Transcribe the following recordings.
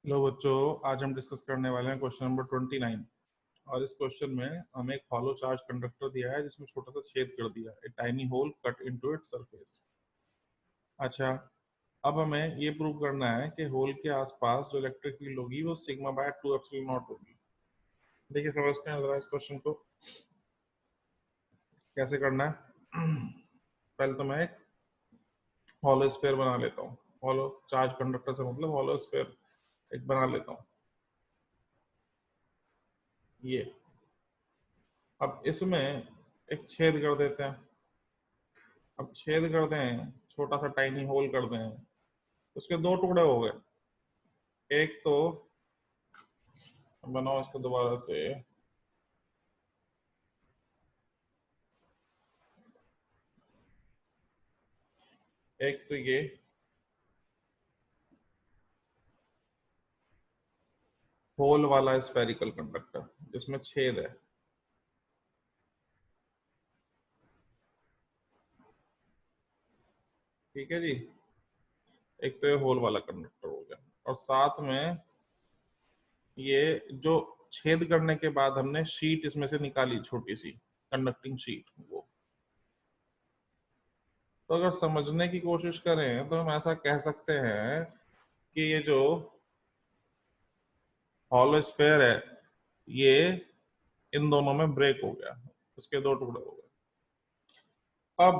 Hello बच्चों, आज हम डिस्कस करने वाले हैं क्वेश्चन नंबर 29। और इस क्वेश्चन में हमें एक हॉलो चार्ज कंडक्टर दिया है जिसमें छोटा सा छेद कर दिया है, a tiny hole cut into its surface. अच्छा, अब हमें ये प्रूव करना है कि होल के आसपास जो इलेक्ट्रिक फील्ड होगी वो सिग्मा बाय 2 एप्सिलॉन नॉट होगी। देखिए, समझते हैं जरा इस क्वेश्चन को कैसे करना है। पहले तो मैं एक हॉलो स्फीयर बना लेता हूँ। हॉलो चार्ज कंडक्टर से मतलब हॉलो स्फीयर एक बना लेता हूँ। ये अब इसमें एक छेद कर देते हैं। अब छेद कर दें, छोटा सा टाइनी होल कर दें, उसके दो टुकड़े हो गए। एक तो बनाओ इसको दोबारा से। एक तो ये होल वाला स्फेरिकल कंडक्टर जिसमें छेद है, ठीक है जी। एक तो ये होल वाला कंडक्टर हो गया, और साथ में ये जो छेद करने के बाद हमने शीट इसमें से निकाली, छोटी सी कंडक्टिंग शीट, वो तो अगर समझने की कोशिश करें तो हम ऐसा कह सकते हैं कि ये जो हॉलो स्फेयर है ये इन दोनों में ब्रेक हो गया, उसके दो टुकड़े हो गए। अब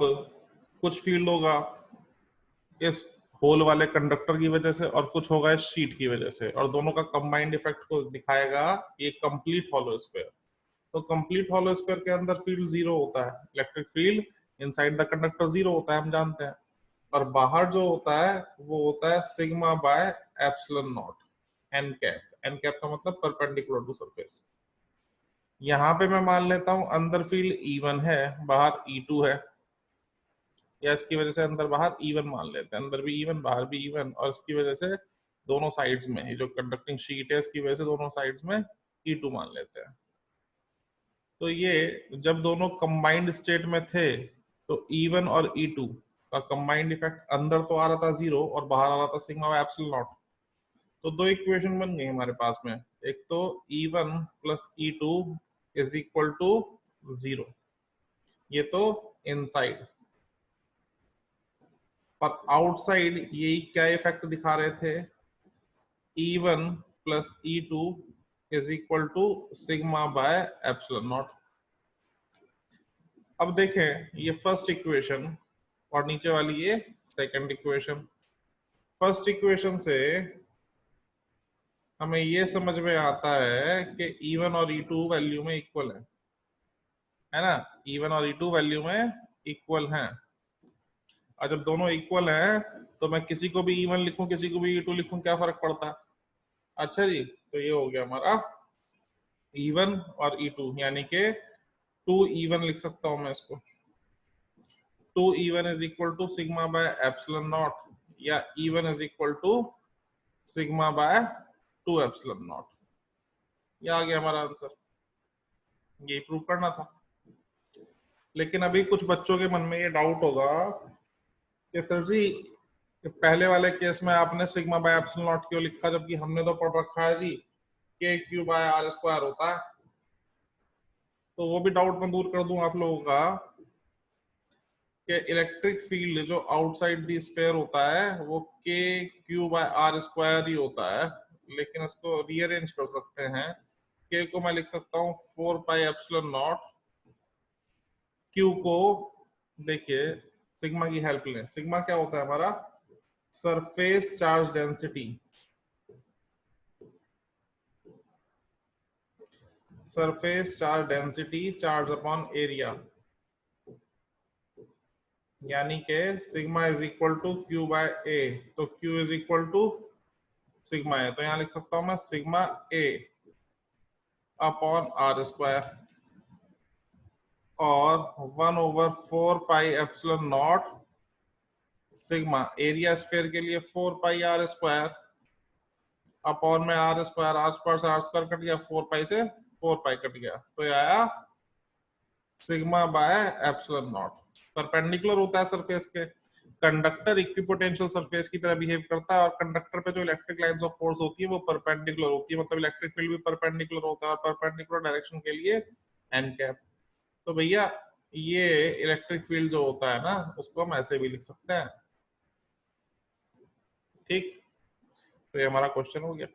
कुछ फील्ड होगा इस होल वाले कंडक्टर की वजह से और कुछ होगा इस शीट की वजह से, और दोनों का कंबाइंड इफेक्ट को दिखाएगा ये कंप्लीट हॉलो स्फीयर। तो कंप्लीट हॉलो स्फीयर के अंदर फील्ड जीरो होता है, electric field inside the conductor zero होता है, हम जानते हैं। और बाहर जो होता है वो होता है sigma by epsilon naught, N cap. N cap का मतलब परपेंडिकुलर टू सरफेस। यहाँ पे मैं मान लेता हूं अंदर फील्ड E1 है, बाहर E2 है, या इसकी वजह से अंदर बाहर E1 मान लेते हैं, अंदर भी E1 बाहर भी E1, और इसकी वजह से दोनों साइड्स में ये जो कंडक्टिंग शीट है इसकी वजह से दोनों साइड्स में E2 मान लेते हैं। तो ये जब दोनों कंबाइंड स्टेट में थे तो E1 और E2 का कंबाइंड इफेक्ट अंदर तो आ रहा था जीरो और बाहर आ रहा था सिग्मा एप्सिलॉन नॉट। तो दो इक्वेशन बन गई हमारे पास में, एक तो E1 plus E2 is equal to zero, ये तो इनसाइड। और आउटसाइड यही क्या इफेक्ट दिखा रहे थे, E1 plus E2 is equal to sigma by epsilon naught. अब देखें ये फर्स्ट इक्वेशन और नीचे वाली ये सेकंड इक्वेशन। फर्स्ट इक्वेशन से हमें ये समझ में आता है कि E1 और E2 वैल्यू में इक्वल है ना। E1 और E2 वैल्यू में इक्वल हैं, और जब दोनों इक्वल हैं तो मैं किसी को भी E1 लिखूं किसी को भी E2 लिखूं, क्या फर्क पड़ता है। अच्छा जी, तो ये हो गया हमारा E1 और E2, यानी कि 2E1 लिख सकता हूं मैं इसको। 2E1 is equal to sigma by epsilon naught, या E1 is equal to sigma by 2 epsilon naught. ये आ गया हमारा आंसर, ये प्रूव करना था। लेकिन अभी कुछ बच्चों के मन में ये डाउट होगा कि सर जी पहले वाले केस में आपने सिग्मा बाय एप्सिलॉन नॉट क्यों लिखा, जबकि हमने तो पढ़ रखा है जी के क्यू बाय आर स्क्वायर होता है। तो वो भी डाउट मैं दूर कर दूं आप लोगों का कि इलेक्ट्रिक फील्ड जो आउटसाइड दी स्फीयर होता है वो के क्यू बाय आर स्क्वायर ही होता है। लेकिन इसको रीअरेंज कर सकते हैं, के को मैं लिख सकता हूँ 4 पाई एप्सिलॉन नॉट, क्यू को देखिए सिग्मा की हेल्प लें। सिग्मा क्या होता है हमारा, surface charge density. Surface charge density charge upon area, यानी के sigma is equal to q by A. तो q is equal to sigma A, तो यहां लिख सकता हूं मैं sigma A upon r square, और 1/4 pi epsilon naught sigma area sphere के लिए 4 पाई आर स्क्वायर अपॉन में आर स्क्वायर, से आर स्क्वायर कट गया, 4 पाई से 4 पाई कट गया, तो ये आया sigma by epsilon not. Perpendicular होता है सरफेस के, कंडक्टर इक्विपोटेंशियल सरफेस की तरह बिहेव करता है और कंडक्टर पे जो इलेक्ट्रिक लाइंस ऑफ फोर्स होती है वो परपेंडिकुलर होती है, मतलब इलेक्ट्रिक फील्ड भी परपेंडिकुलर होता है और परपेंडिकुलर डायरेक्शन के लिए एन कैप। तो भैया ये इलेक्ट्रिक फील्ड जो होता है ना उसको हम ऐसे भी लिख सकते हैं। ठीक, तो ये हमारा क्वेश्चन हो गया।